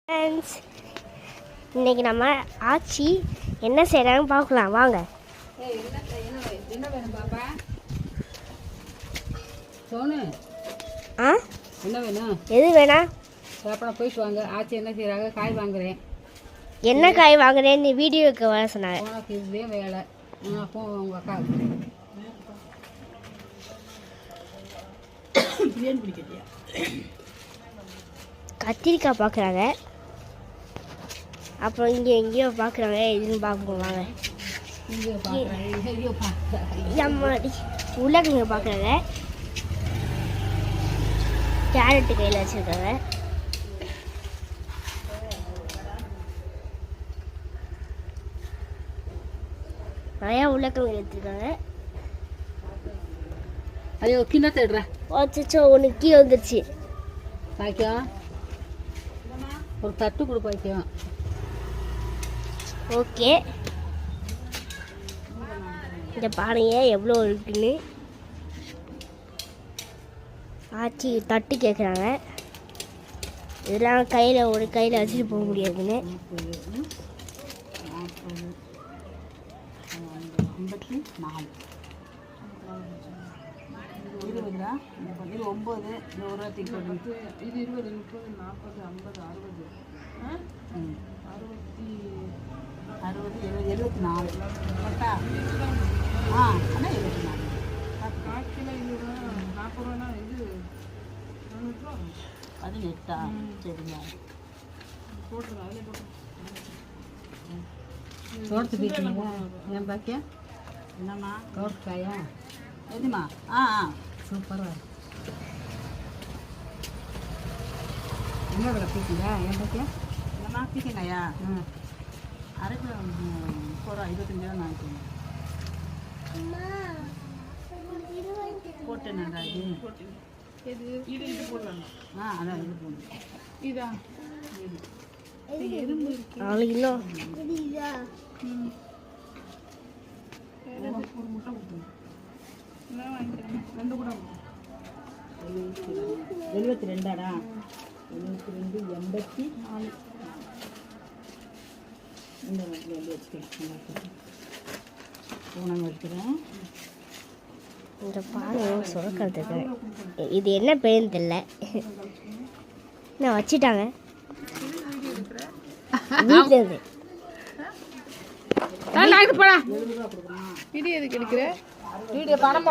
Friends, இன்னைக்கு நம்ம ஆச்சி என்ன செய்கிறாங்கன்னு பார்க்கலாம் வாங்க. என்ன வேணும் பாப்பா? சோனு, என்ன வேணும்? எது வேணா சாப்பிட போயிட்டு வாங்க. ஆச்சி என்ன செய்கிறாங்க? காய் வாங்குறேன். என்ன காய் வாங்குறேன்னு வீடியோவுக்கு வர சொன்னாங்க. உனக்கு இதுவே வேலை. அப்போ உங்கள் அக்கா பிரியாணி பிடிக்கட்டியா? கத்திரிக்காய் பார்க்குறாங்க, அப்புறம் இங்கே எங்கேயோ பார்க்குறாங்க. எதுன்னு பார்ப்போம் வாங்க. அம்மாடி உருளைக்கிழங்கு பார்க்குறாங்க, கேரட்டு கையில் வச்சுருக்காங்க. நிறையா உருளைக்கிழங்கு எடுத்துருக்காங்க. ஐயோ கிண்ண தேடுறேன். வச்சோ ஒன்று கீழே வந்துருச்சு. பாய்க்கும் ஒரு தட்டு கொடு பாய்க்கும். ஓகே, இந்த பானைய எவ்வளோ இருக்குன்னு ஆச்சி தட்டு கேட்குறாங்க. இதெல்லாம் கையில் ஒரு கையில் வச்சுட்டு போக முடியாதுன்னு. 54 20 ரூபா, இது 9, இந்த ஒரு ரூபா தீட்டு இது 20, 30, 40, 50, 60, 60, 70, 74 கரெக்டா? ஆனால் 74 காய்க்கில் 40 ரூபானா இது 18. சரிங்க, போட்டுருங்க. அதிலே போட்டு தோட்டத்து வீட்டுங்களா? ஏன் பாக்கியா? என்னம்மா தோட்டக்காயா? எதுமா? சூப்பராக என்ன விலை பீக்கிங்க? ஏன் பாக்கியா? என்னம்மா பீக்கிங்காயா? அரை கிலோ 30 ரூபா, 25 ரூபா நினைக்கிறேன். போட்டேனாடா இது? இது போடலாம். அதான் இது போடணும். இதா எறும்பு 4 கிலோ ஒரு முட்டை கொடுத்துருங்க. 2 கூட 72டா? 72, 84 இந்த மாதிரி வச்சுக்கிறேன். உணவு வைக்கிறேன். இந்த பானையும் சுரக்கிறதுக்கு இது என்ன பேருன்னு தெரியல. நான் வச்சுட்டாங்க வீட்டில் இருந்து. வீடியோ எதுக்கு எடுக்கிற? வீடியோ பணம்